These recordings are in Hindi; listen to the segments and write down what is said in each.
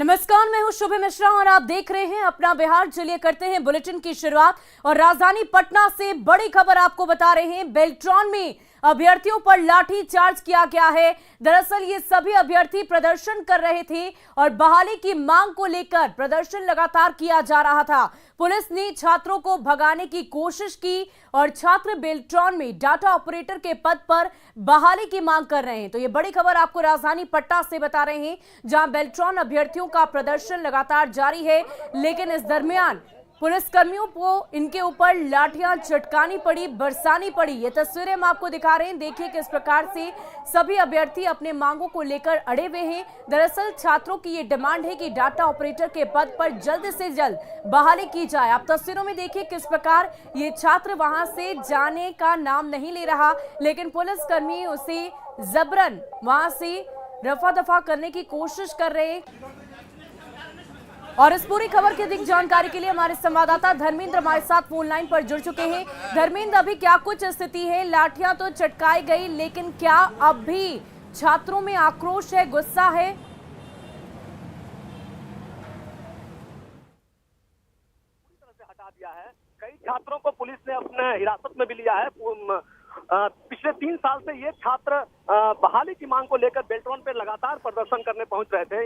नमस्कार, मैं हूं शुभ मिश्रा और आप देख रहे हैं अपना बिहार। चलिए करते हैं बुलेटिन की शुरुआत और राजधानी पटना से बड़ी खबर आपको बता रहे हैं। बेल्ट्रॉन में अभ्यर्थियों पर लाठी चार्ज किया गया है। दरअसल ये सभी अभ्यर्थी प्रदर्शन कर रहे थे और बहाली की मांग को लेकर प्रदर्शन लगातार किया जा रहा था। पुलिस ने छात्रों को भगाने की कोशिश की और छात्र बेल्ट्रॉन में डाटा ऑपरेटर के पद पर बहाली की मांग कर रहे हैं। तो ये बड़ी खबर आपको राजधानी पटना से बता रहे हैं, जहां बेल्ट्रॉन अभ्यर्थियों का प्रदर्शन लगातार जारी है, लेकिन इस दरमियान पुलिसकर्मियों को इनके ऊपर लाठियां चटकानी पड़ी, बरसानी पड़ी। ये तस्वीरें हम आपको दिखा रहे हैं। देखिए किस प्रकार से सभी अभ्यर्थी अपने मांगों को लेकर अड़े हुए हैं। दरअसल छात्रों की ये डिमांड है कि डाटा ऑपरेटर के पद पर जल्द से जल्द बहाली की जाए। आप तस्वीरों में देखिए किस प्रकार ये छात्र वहां से जाने का नाम नहीं ले रहा, लेकिन पुलिसकर्मी उसे जबरन वहां से रफा दफा करने की कोशिश कर रहे हैं। और इस पूरी खबर की अधिक जानकारी के लिए हमारे संवाददाता धर्मेंद्र हमारे साथ फोन लाइन पर जुड़ चुके हैं। धर्मेंद्र, अभी क्या कुछ स्थिति है? लाठियां तो चटकाई गई, लेकिन क्या अब भी छात्रों में आक्रोश है, गुस्सा है? पूरी तरह से हटा दिया है। कई छात्रों को पुलिस ने अपने हिरासत में भी लिया है। पिछले 3 साल से ये छात्र बहाली की मांग को लेकर बेल्ट्रॉन पे लगातार प्रदर्शन करने पहुंच रहे थे।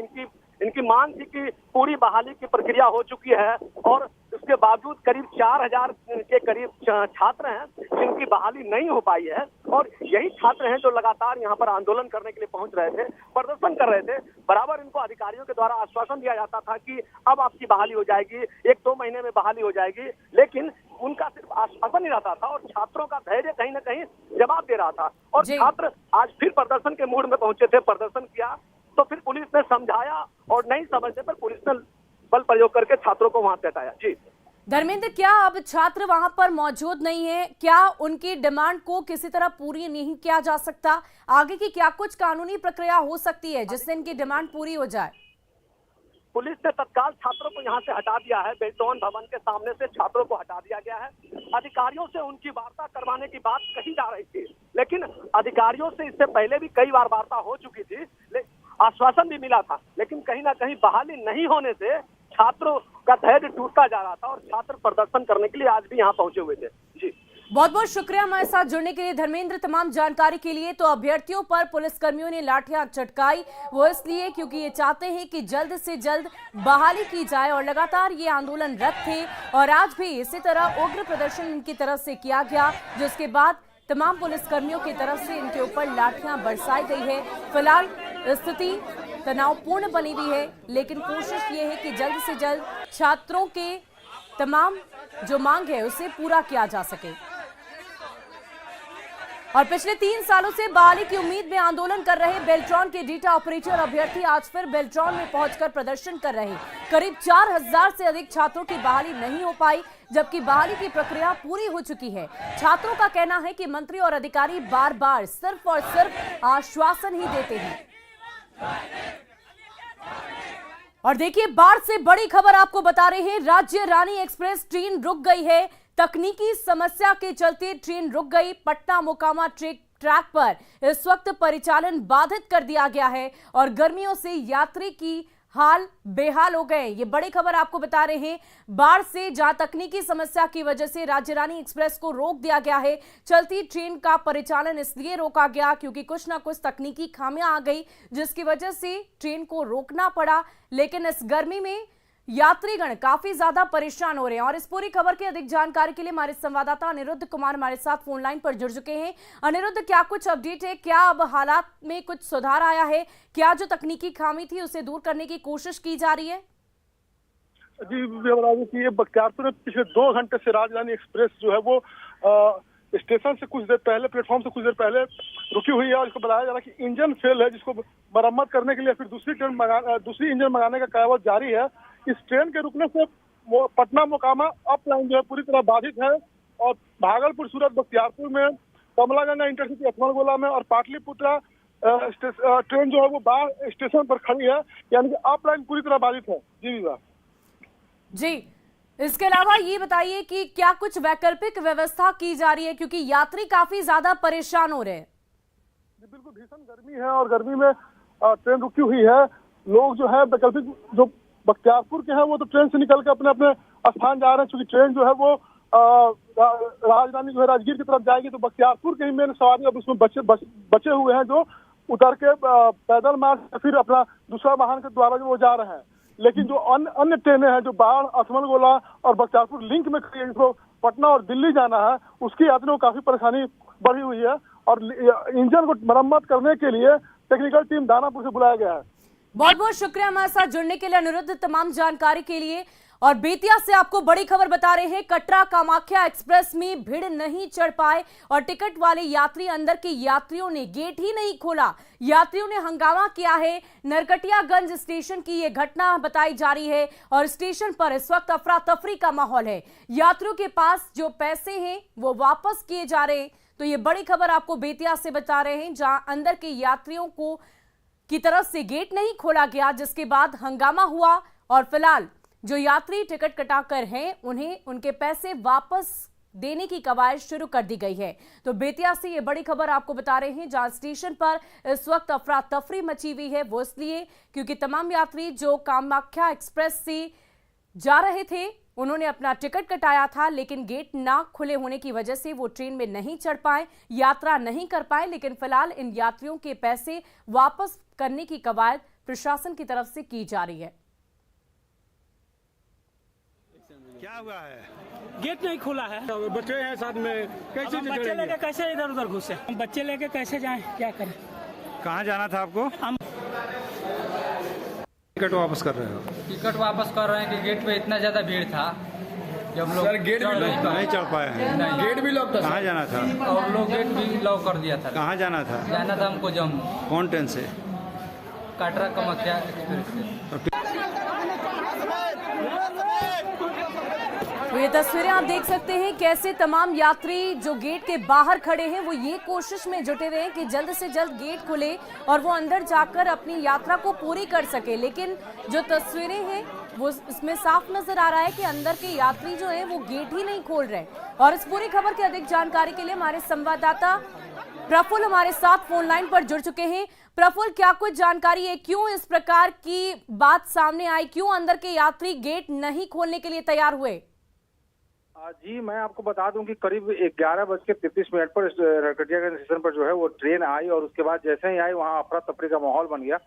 इनकी मांग थी कि पूरी बहाली की प्रक्रिया हो चुकी है और उसके बावजूद करीब 4000 के करीब छात्र हैं जिनकी बहाली नहीं हो पाई है। और यही छात्र हैं जो लगातार यहाँ पर आंदोलन करने के लिए पहुंच रहे थे, प्रदर्शन कर रहे थे। बराबर इनको अधिकारियों के द्वारा आश्वासन दिया जाता था कि अब आपकी बहाली हो जाएगी, 1-2 महीने में बहाली हो जाएगी, लेकिन उनका सिर्फ आश्वासन ही रहता था और छात्रों का धैर्य कहीं ना कहीं जवाब दे रहा था। और छात्र आज फिर प्रदर्शन के मूड में पहुंचे थे, प्रदर्शन किया तो फिर पुलिस ने समझाया और नहीं समझने पर पुलिस ने बल प्रयोग करके छात्रों को वहां से हटाया। जी धर्मेंद्र, क्या अब छात्र वहां पर मौजूद नहीं है? क्या उनकी डिमांड को किसी तरह पूरी नहीं किया जा सकता? आगे की क्या कुछ कानूनी प्रक्रिया हो सकती है जिससे इनकी डिमांड पूरी हो जाए? पुलिस ने तत्काल छात्रों को यहां से हटा दिया है। बेल्ट्रॉन भवन के सामने से छात्रों को हटा दिया गया है। अधिकारियों से उनकी वार्ता करवाने की बात कही जा रही थी, लेकिन अधिकारियों से इससे पहले भी कई बार वार्ता हो चुकी थी, आश्वासन भी मिला था, लेकिन कहीं ना कहीं बहाली नहीं होने से छात्रों का धैर्य टूटता जा रहा था और छात्र प्रदर्शन करने के लिए आज भी यहाँ पहुंचे हुए थे। जी बहुत बहुत शुक्रिया हमारे साथ जुड़ने के लिए धर्मेंद्र, तमाम जानकारी के लिए। तो अभ्यर्थियों पर पुलिसकर्मियों ने लाठियां चटकाई, वो इसलिए क्योंकि ये चाहते हैं कि जल्द से जल्द बहाली की जाए और लगातार ये आंदोलनरत थे और आज भी इसी तरह उग्र प्रदर्शन इनकी तरफ से किया गया, जिसके बाद तमाम पुलिसकर्मियों की तरफ से इनके ऊपर लाठियां बरसाई गई है। फिलहाल स्थिति तनावपूर्ण बनी हुई है, लेकिन कोशिश ये है कि जल्द से जल्द छात्रों के तमाम जो मांग है उसे पूरा किया जा सके। और पिछले 3 सालों से बहाली की उम्मीद में आंदोलन कर रहे बेल्ट्रॉन के डेटा ऑपरेटर अभ्यर्थी आज फिर बेल्ट्रॉन में पहुंचकर प्रदर्शन कर रहे। करीब 4000 से अधिक छात्रों की बहाली नहीं हो पाई, जबकि बहाली की प्रक्रिया पूरी हो चुकी है। छात्रों का कहना है कि मंत्री और अधिकारी बार बार सिर्फ और सिर्फ आश्वासन ही देते हैं। और देखिए, बाढ़ से बड़ी खबर आपको बता रहे हैं। राज्य रानी एक्सप्रेस ट्रेन रुक गई है। तकनीकी समस्या के चलते ट्रेन रुक गई। पटना मोकामा ट्रैक पर इस वक्त परिचालन बाधित कर दिया गया है और गर्मियों से यात्री की हाल बेहाल हो गए। ये बड़ी खबर आपको बता रहे हैं। बाढ़ से जहां तकनीकी समस्या की वजह से राज्य रानी एक्सप्रेस को रोक दिया गया है। चलती ट्रेन का परिचालन इसलिए रोका गया क्योंकि कुछ ना कुछ तकनीकी खामियां आ गई, जिसकी वजह से ट्रेन को रोकना पड़ा। लेकिन इस गर्मी में यात्रीगण काफी ज्यादा परेशान हो रहे हैं। और इस पूरी खबर की अधिक जानकारी के लिए हमारे संवाददाता अनिरुद्ध कुमार हमारे साथ फोन लाइन पर जुड़ चुके हैं। अनिरुद्ध, क्या कुछ अपडेट है? क्या अब हालात में कुछ सुधार आया है? क्या जो तकनीकी खामी थी उसे दूर करने की कोशिश की जा रही है? जी, ये बख्तियारपुर में पिछले 2 घंटे से राजधानी एक्सप्रेस जो है वो स्टेशन से कुछ देर पहले, प्लेटफॉर्म से कुछ देर पहले रुकी हुई है और इसको बताया जा रहा है कि इंजन फेल है, जिसको मरम्मत करने के लिए फिर दूसरी इंजन मंगाने का कार्रवाई जारी है। इस ट्रेन के रुकने से पटना मोकामा अप लाइन जो है पूरी तरह बाधित है और भागलपुर, सूरत, बख्तियारपुर में, कमलागंगा इंटरसिटी अथमलगोला में और पाटलिपुत्रा ट्रेन जो है वो बाढ़ स्टेशन पर खड़ी है, यानी कि अप लाइन पूरी तरह बाधित है। जी विवाह जी, इसके अलावा ये बताइए कि क्या कुछ वैकल्पिक व्यवस्था की जा रही है, क्योंकि यात्री काफी ज्यादा परेशान हो रहे हैं। बिल्कुल भीषण गर्मी है और गर्मी में ट्रेन रुकी हुई है। लोग जो है वैकल्पिक जो बख्तियारपुर के हैं वो तो ट्रेन से निकल के अपने अपने स्थान जा रहे हैं, क्योंकि ट्रेन जो है वो राजधानी जो है राजगीर की तरफ जाएगी, तो बख्तियारपुर के ही मेन सवारी अब उसमें बचे हुए हैं जो उतर के पैदल मार्ग या फिर अपना दूसरा वाहन के द्वारा जो वो जा रहे हैं। लेकिन जो अन्य ट्रेनें हैं जो बाढ़, असमनगोला और बख्तियारपुर लिंक में खड़ी है, जिसको पटना और दिल्ली जाना है, उसकी यात्रियों को काफी परेशानी बढ़ी हुई है और इंजन को मरम्मत करने के लिए टेक्निकल टीम दानापुर से बुलाया गया है। बहुत बहुत शुक्रिया हमारे साथ जुड़ने के लिए अनिरुद्ध, तमाम जानकारी के लिए। और बेतिया से आपको बड़ी खबर बता रहे हैं, कटरा कामाख्या एक्सप्रेस में भीड़ नहीं चढ़ पाए और टिकट वाले यात्री अंदर के यात्रियों ने गेट ही नहीं खोला। यात्रियों ने हंगामा किया है। नरकटियागंज स्टेशन की यह घटना बताई जा रही है और स्टेशन पर इस वक्त अफरा तफरी का माहौल है। यात्रियों के पास जो पैसे हैं वो वापस किए जा रहे हैं। तो ये बड़ी खबर आपको बेतिया से बता रहे हैं, जहां अंदर के यात्रियों को की तरफ से गेट नहीं खोला गया, जिसके बाद हंगामा हुआ और फिलहाल जो यात्री टिकट कटाकर हैं उन्हें उनके पैसे वापस देने की कवायद शुरू कर दी गई है। तो बेतिया से ये बड़ी खबर आपको बता रहे हैं, जहां स्टेशन पर इस वक्त अफरा तफरी मची हुई है। वो इसलिए क्योंकि तमाम यात्री जो कामाख्या एक्सप्रेस से जा रहे थे उन्होंने अपना टिकट कटाया था, लेकिन गेट ना खुले होने की वजह से वो ट्रेन में नहीं चढ़ पाए, यात्रा नहीं कर पाए। लेकिन फिलहाल इन यात्रियों के पैसे वापस करने की कवायद प्रशासन की तरफ से की जा रही है। क्या हुआ है? गेट नहीं खुला है। बच्चे हैं साथ में, कैसे बच्चे लेके कैसे इधर उधर घुसे? हम बच्चे लेके कैसे जाएं, क्या करें? कहाँ जाना था आपको? हम टिकट वापस कर रहे हो? टिकट वापस कर रहे हैं कि गेट पे इतना ज्यादा भीड़ था जब लोग गेट भी नहीं चढ़ पाए हैं। गेट भी लॉक था। कहाँ जाना था? और लोग गेट भी लॉक कर दिया था। कहाँ जाना था? जाना था हमको जम्मू। कौन ट्रेन से? कटरा कामाख्या एक्सप्रेस से। तो ये तस्वीरें आप देख सकते हैं कैसे तमाम यात्री जो गेट के बाहर खड़े हैं वो ये कोशिश में जुटे रहे हैं कि जल्द से जल्द गेट खुले और वो अंदर जाकर अपनी यात्रा को पूरी कर सके। लेकिन जो तस्वीरें हैं वो इसमें साफ नजर आ रहा है कि अंदर के यात्री जो हैं वो गेट ही नहीं खोल रहे। और इस पूरी खबर की अधिक जानकारी के लिए हमारे संवाददाता प्रफुल्ल हमारे साथ फोन लाइन पर जुड़ चुके हैं। प्रफुल्ल, क्या कुछ जानकारी है, क्यों इस प्रकार की बात सामने आई, क्यों अंदर के यात्री गेट नहीं खोलने के लिए तैयार हुए? जी, मैं आपको बता दूं कि करीब 11:33 पर नरकटियागंज स्टेशन पर जो है वो ट्रेन आई और उसके बाद जैसे ही आई वहां अफरा तफरी का माहौल बन गया।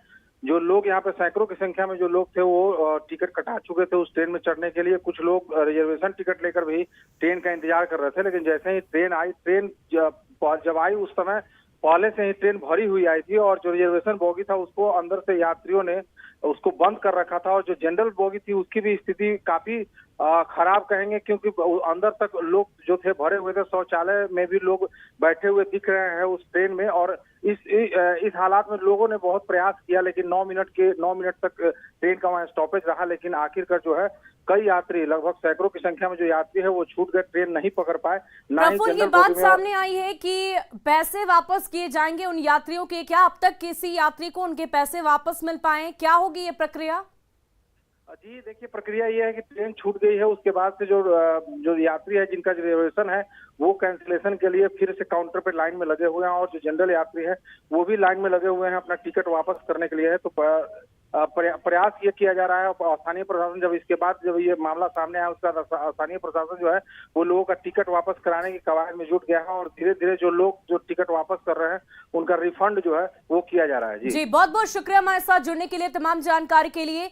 जो लोग यहाँ पे सैकड़ों की संख्या में जो लोग थे वो टिकट कटा चुके थे उस ट्रेन में चढ़ने के लिए। कुछ लोग रिजर्वेशन टिकट लेकर भी ट्रेन का इंतजार कर रहे थे, लेकिन जैसे ही ट्रेन आई, ट्रेन जब आई उस समय पहले से ही ट्रेन भरी हुई आई थी और जो रिजर्वेशन बोगी था उसको अंदर से यात्रियों ने उसको बंद कर रखा था और जो जनरल बोगी थी उसकी भी स्थिति काफी खराब कहेंगे, क्योंकि अंदर तक लोग जो थे भरे हुए थे। शौचालय में भी लोग बैठे हुए दिख रहे हैं उस ट्रेन में। और इस हालात में लोगों ने बहुत प्रयास किया, लेकिन 9 मिनट तक ट्रेन का वहां स्टॉपेज रहा। लेकिन आखिरकार जो है कई यात्री, लगभग सैकड़ों की संख्या में जो यात्री है वो छूट गए, ट्रेन नहीं पकड़ पाए। प्रफुल्ल, ये बात सामने आई है कि पैसे वापस किए जाएंगे उन यात्रियों के, क्या अब तक किसी यात्री को उनके पैसे वापस मिल पाए? क्या होगी ये प्रक्रिया? जी देखिए, प्रक्रिया ये है कि ट्रेन छूट गई है, उसके बाद से जो यात्री है जिनका रिजर्वेशन है वो कैंसिलेशन के लिए फिर से काउंटर पे लाइन में लगे हुए हैं और जो जनरल यात्री है वो भी लाइन में लगे हुए हैं अपना टिकट वापस करने के लिए है। तो प्रयास ये किया जा रहा है। स्थानीय प्रशासन जब इसके बाद जब ये मामला सामने आया उसका स्थानीय प्रशासन जो है वो लोगों का टिकट वापस कराने की कवायद में जुट गया है और धीरे धीरे जो लोग जो टिकट वापस कर रहे हैं उनका रिफंड जो है वो किया जा रहा है। जी बहुत बहुत शुक्रिया हमारे साथ जुड़ने के लिए, तमाम जानकारी के लिए।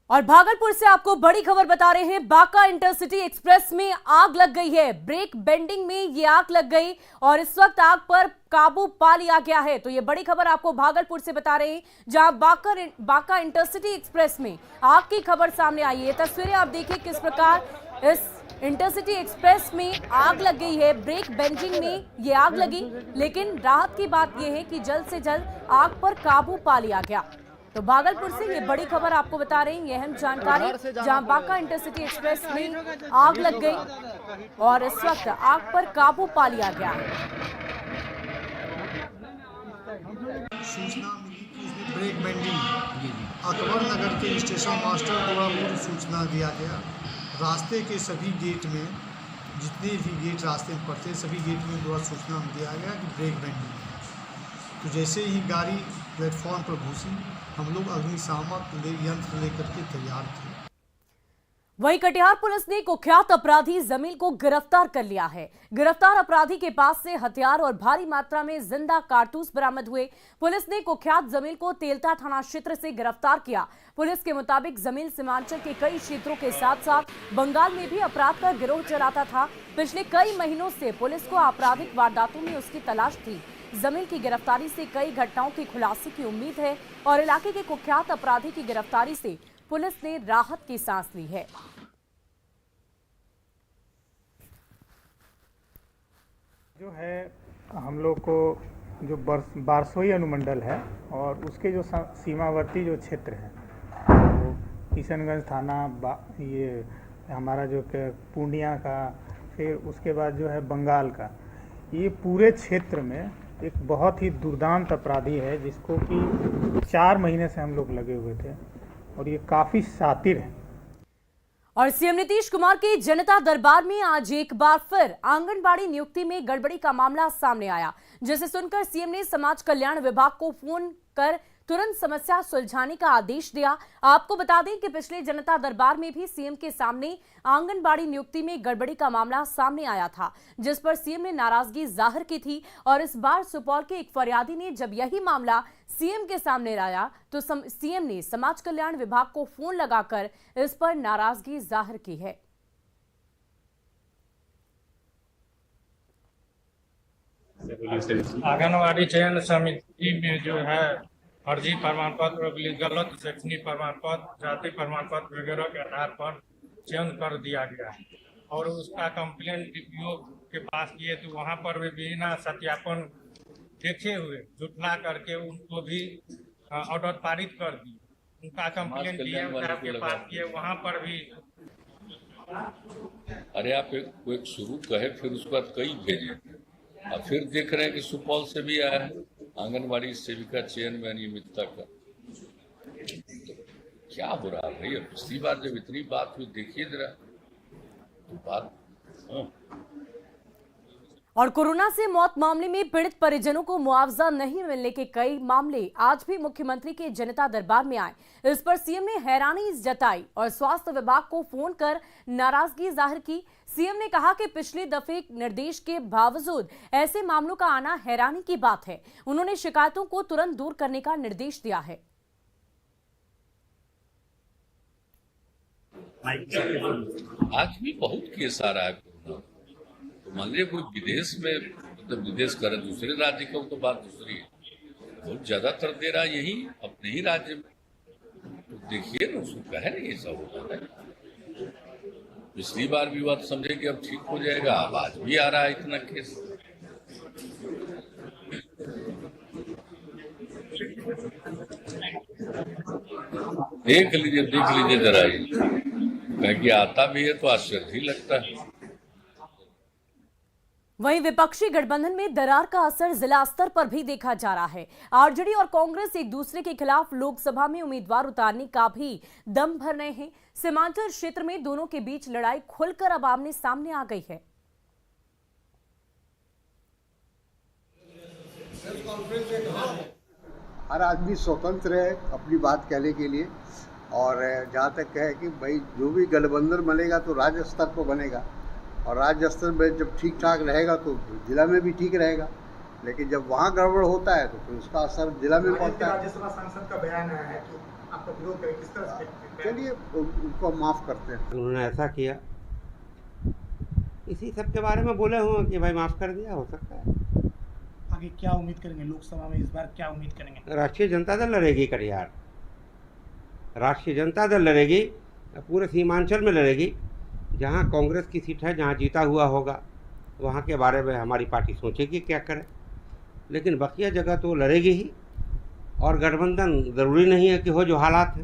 और भागलपुर से आपको बड़ी खबर बता रहे हैं, बांका इंटरसिटी एक्सप्रेस में आग लग गई है। ब्रेक बेंडिंग में ये आग लग गई और इस वक्त आग पर काबू पा लिया गया है। तो ये बड़ी खबर आपको भागलपुर से बता रहे हैं, जहां बांका इंटरसिटी एक्सप्रेस में आग की खबर सामने आई है। तस्वीरें आप देखिए किस प्रकार इस इंटरसिटी एक्सप्रेस में आग लग गई है। ब्रेक बेंडिंग में ये आग लगी, लेकिन राहत की बात यह है कि जल्द से जल्द आग पर काबू पा लिया गया। तो भागलपुर से ये बड़ी खबर आपको बता रहे हैं, ये अहम जानकारी, जहां बांका इंटरसिटी एक्सप्रेस में आग लग गई और इस वक्त आग पर काबू पा लिया गया है। सूचना मिली कि इसमें ब्रेक बेंडिंग अकबर नगर के स्टेशन मास्टर द्वारा पूर्व सूचना दिया गया। रास्ते के सभी गेट में, जितने भी गेट रास्ते में पड़ते सभी गेट में द्वारा सूचना दिया गया कि ब्रेक बेंडिंग। तो जैसे ही गाड़ी प्लेटफॉर्म पर घुसी, हम लोग अग्निशामक यंत्र लेकर के तैयार थे। वहीं कटिहार पुलिस ने कुख्यात अपराधी जमील को गिरफ्तार कर लिया है। गिरफ्तार अपराधी के पास से हथियार और भारी मात्रा में जिंदा कारतूस बरामद हुए। पुलिस ने कुख्यात जमील को तेलता थाना क्षेत्र से गिरफ्तार किया। पुलिस के मुताबिक जमील सीमांचल के कई क्षेत्रों के साथ साथ बंगाल में भी अपराध का गिरोह चलाता था। पिछले कई महीनों से पुलिस को आपराधिक वारदातों में उसकी तलाश थी। जमील की गिरफ्तारी से कई घटनाओं की खुलासे की उम्मीद है और इलाके के कुख्यात अपराधी की गिरफ्तारी से पुलिस ने राहत की सांस ली है। जो है हम लोग को जो बारसोई अनुमंडल है और उसके जो सीमावर्ती जो क्षेत्र है, तो किशनगंज थाना, ये हमारा जो पूर्णिया का, फिर उसके बाद जो है बंगाल का, ये पूरे क्षेत्र में एक बहुत ही दुर्दांत अपराधी है जिसको कि 4 महीने से हम लोग लगे हुए थे और ये काफ़ी शातिर है। और सीएम नीतीश कुमार के जनता दरबार में आज एक बार फिर आंगनबाड़ी नियुक्ति में गड़बड़ी का मामला सामने आया, जिसे सुनकर सीएम ने समाज कल्याण विभाग को फोन कर तुरंत समस्या सुलझाने का आदेश दिया। आपको बता दें कि पिछले जनता दरबार में भी सीएम के सामने आंगनबाड़ी नियुक्ति में गड़बड़ी का मामला सामने आया था, जिस पर सीएम ने नाराजगी जाहिर की थी। और इस बार सुपौल के एक फरियादी ने जब यही मामला सीएम के सामने लाया तो सीएम ने समाज कल्याण विभाग को फोन लगाकर इस पर नाराजगी जाहिर की है। आंगनबाड़ी चयन समिति में जो है फर्जी प्रमाण पत्र, गलत शैक्षणिक प्रमाण पत्र, जाति प्रमाण पत्र वगैरह के आधार पर चयन कर दिया गया है और उसका कंप्लेन डीपीओ के पास किए तो वहां पर भी बिना सत्यापन देखे हुए जुटला करके उनको भी ऑर्डर पारित कर दी। उनका कंप्लेन डीएम साहब के पास किए, वहां पर भी। अरे आप एक शुरू कहे, फिर उसके बाद कई भेजे, अब फिर देख रहे हैं कि सुपौल से भी आया है आंगनबाड़ी सेविका चयन में अनियमितता का। तो क्या हो रहा है भैया? पिछली बार जब इतनी बात हुई, देखिए जरा तो बात। और कोरोना से मौत मामले में पीड़ित परिजनों को मुआवजा नहीं मिलने के कई मामले आज भी मुख्यमंत्री के जनता दरबार में आए। इस पर सीएम ने हैरानी जताई और स्वास्थ्य विभाग को फोन कर नाराजगी जाहिर की। सीएम ने कहा कि पिछले दफे निर्देश के बावजूद ऐसे मामलों का आना हैरानी की बात है। उन्होंने शिकायतों को तुरंत दूर करने का निर्देश दिया है। आज भी बहुत केस आ रहा है। तो मान लीजिए कोई विदेश में, मतलब विदेश करे दूसरे राज्य का, तो बात दूसरी है। बहुत ज्यादातर दे रहा यही अपने ही राज्य में। तो देखिए ना, उसको कहे नहीं ऐसा होता है। पिछली बार भी बात समझे कि अब ठीक हो जाएगा, अब आज भी आ रहा है इतना केस। देख लीजिए जरा, कि आता भी है तो आश्चर्य ही लगता है। वहीं विपक्षी गठबंधन में दरार का असर जिला स्तर पर भी देखा जा रहा है। आरजेडी और कांग्रेस एक दूसरे के खिलाफ लोकसभा में उम्मीदवार उतारने का भी दम भर रहे हैं। सीमांचल क्षेत्र में दोनों के बीच लड़ाई खुलकर अब आमने सामने आ गई है। हर आदमी स्वतंत्र है अपनी बात कहने के लिए, और जहाँ तक है कि भाई जो भी गठबंधन बनेगा तो राज्य स्तर पर बनेगा, और राज्य स्तर में जब ठीक ठाक रहेगा तो जिला में भी ठीक रहेगा। लेकिन जब वहाँ गड़बड़ होता है तो फिर उसका असर जिला में पड़ता है। राज्यसभा सांसद का बयान आया है कि आपका विरोध करें, किस तरह से? चलिए उनको माफ़ करते हैं। उन्होंने ऐसा किया, इसी सब के बारे में बोले हुए कि भाई माफ़ कर दिया, हो सकता है। आगे क्या उम्मीद करेंगे लोकसभा में इस बार, क्या उम्मीद करेंगे? राष्ट्रीय जनता दल लड़ेगी कटिहार, राष्ट्रीय जनता दल लड़ेगी, पूरे सीमांचल में लड़ेगी। जहाँ कांग्रेस की सीट है, जहाँ जीता हुआ होगा, वहाँ के बारे में हमारी पार्टी सोचेगी क्या करे, लेकिन बकिया जगह तो लड़ेगी ही। और गठबंधन ज़रूरी नहीं है कि हो जो हालात है।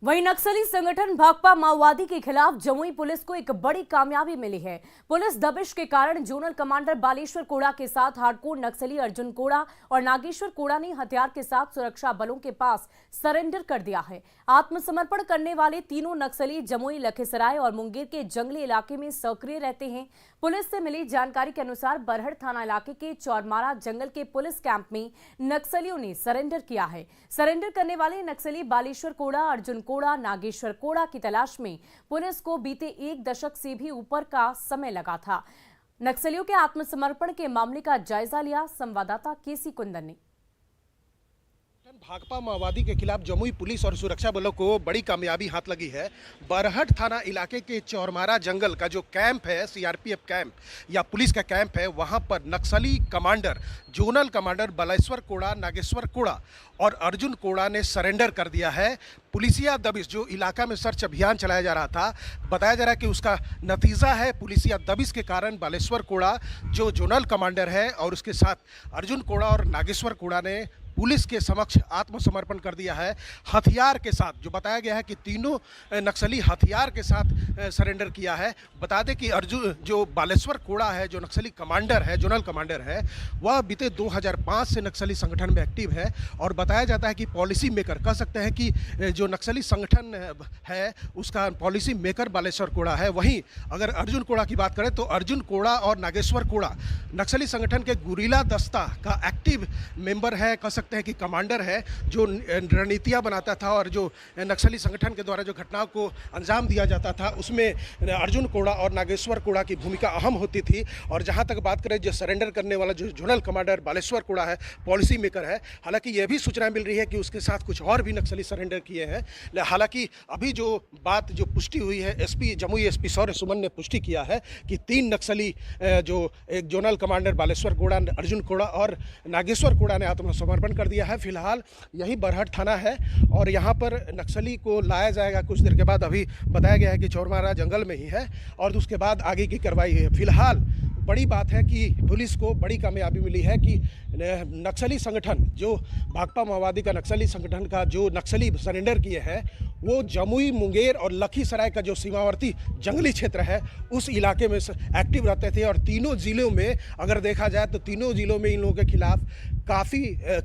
वहीं नक्सली संगठन भाकपा माओवादी के खिलाफ जमुई पुलिस को एक बड़ी कामयाबी मिली है। पुलिस दबिश के कारण जोनल कमांडर बालेश्वर कोड़ा के साथ हार्डकोर नक्सली अर्जुन कोड़ा और नागेश्वर कोड़ा ने हथियार के साथ सुरक्षा बलों के पास सरेंडर कर दिया है। आत्मसमर्पण करने वाले तीनों नक्सली जमुई, लखीसराय और मुंगेर के जंगली इलाके में सक्रिय रहते हैं। पुलिस से मिली जानकारी के अनुसार बरहट थाना इलाके के चौरमारा जंगल के पुलिस कैंप में नक्सलियों ने सरेंडर किया है। सरेंडर करने वाले नक्सली बालेश्वर कोड़ा, अर्जुन कोड़ा, नागेश्वर कोड़ा की तलाश में पुलिस को बीते 1 दशक से भी ऊपर का समय लगा था। नक्सलियों के आत्मसमर्पण के मामले का जायजा लिया संवाददाता केसी कुंदन ने। भाकपा माओवादी के खिलाफ जमुई पुलिस और सुरक्षा बलों को बड़ी कामयाबी हाथ लगी है। बरहट थाना इलाके के चौरमारा जंगल का जो कैंप है, सीआरपीएफ कैंप या पुलिस का कैंप है, वहां पर नक्सली कमांडर, जोनल कमांडर बालेश्वर कोड़ा, नागेश्वर कोड़ा और अर्जुन कोड़ा ने सरेंडर कर दिया है। पुलिसिया दबिश, जो इलाका में सर्च अभियान चलाया जा रहा था, बताया जा रहा है कि उसका नतीजा है पुलिसिया दबिश के कारण बालेश्वर कोड़ा जो जोनल कमांडर है और उसके साथ अर्जुन कोड़ा और नागेश्वर कोड़ा ने पुलिस के समक्ष आत्मसमर्पण कर दिया है। हथियार के साथ, जो बताया गया है कि तीनों नक्सली हथियार के साथ सरेंडर किया है। बता दें कि अर्जुन, जो बालेश्वर कोड़ा है, जो नक्सली कमांडर है, जोनल कमांडर है, वह बीते 2005 से नक्सली संगठन में एक्टिव है और बताया जाता है कि पॉलिसी मेकर, कह सकते हैं कि जो नक्सली संगठन है उसका पॉलिसी मेकर बालेश्वर कोड़ा है। वहीं अगर अर्जुन कोड़ा की बात करें तो अर्जुन कोड़ा और नागेश्वर कोड़ा नक्सली संगठन के गुरीला दस्ता का एक्टिव मेंबर है, कह सकते हैं कि कमांडर है, जो रणनीतियां बनाता था और जो नक्सली संगठन के द्वारा जो घटनाओं को अंजाम दिया जाता था उसमें अर्जुन कोड़ा और नागेश्वर कोड़ा की भूमिका अहम होती थी। और जहां तक बात करें जो सरेंडर करने वाला जो जोनल कमांडर बालेश्वर कोड़ा है, पॉलिसी मेकर है। हालांकि यह भी सूचना मिल रही है कि उसके साथ कुछ और भी नक्सली सरेंडर किए हैं। हालांकि अभी जो बात जो पुष्टि हुई है, एसपी जमुई एसपी शौर्य सुमन ने पुष्टि किया है कि 3 नक्सली, जो एक जोनल कमांडर बालेश्वर कोड़ा, अर्जुन कोड़ा और नागेश्वर कोड़ा ने आत्मसमर्पण कर दिया है। फिलहाल यही बरहट थाना है और यहाँ पर नक्सली को लाया जाएगा कुछ देर के बाद। अभी बताया गया है कि चौरमारा जंगल में ही है और उसके बाद आगे की कार्रवाई है। फिलहाल बड़ी बात है कि पुलिस को बड़ी कामयाबी मिली है कि नक्सली संगठन, जो भाकपा माओवादी का नक्सली संगठन का जो नक्सली सरेंडर किए हैं, वो जमुई, मुंगेर और लखीसराय का जो सीमावर्ती जंगली क्षेत्र है उस इलाके में एक्टिव रहते थे। और तीनों जिलों में अगर देखा जाए तो तीनों जिलों में इन लोगों के खिलाफ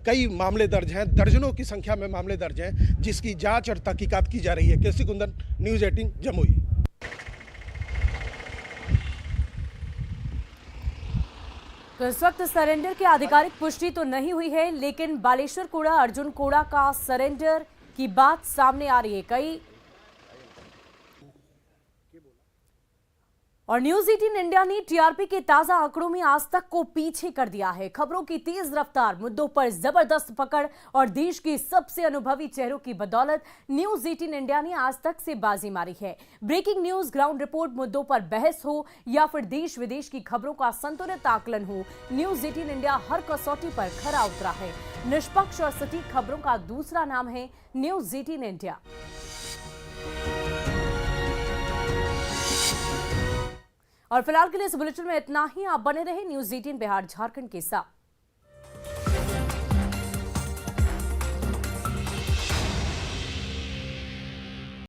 कई मामले दर्ज हैं, दर्जनों की संख्या में मामले दर्ज हैं, जिसकी जांच और तहकीकात की जा रही है। केसी कुंदन, न्यूज़ 18 जमुई। तो इस वक्त सरेंडर की आधिकारिक पुष्टि तो नहीं हुई है, लेकिन बालेश्वर कोड़ा, अर्जुन कोड़ा का सरेंडर की बात सामने आ रही है। और न्यूज 18 इंडिया ने टीआरपी के ताजा आंकड़ों में आज तक को पीछे कर दिया है। खबरों की तेज रफ्तार, मुद्दों पर जबरदस्त पकड़ और देश के सबसे अनुभवी चेहरों की बदौलत न्यूज 18 इंडिया ने आज तक से बाजी मारी है। ब्रेकिंग न्यूज, ग्राउंड रिपोर्ट, मुद्दों पर बहस हो या फिर देश विदेश की खबरों का संतुलित आकलन हो, न्यूज 18 इंडिया हर कसौटी पर खरा उतरा है। निष्पक्ष और सटीक खबरों का दूसरा नाम है न्यूज 18 इंडिया। और फिलहाल के लिए इस बुलेटिन में इतना ही। आप बने रहे न्यूज 18 बिहार झारखंड के साथ।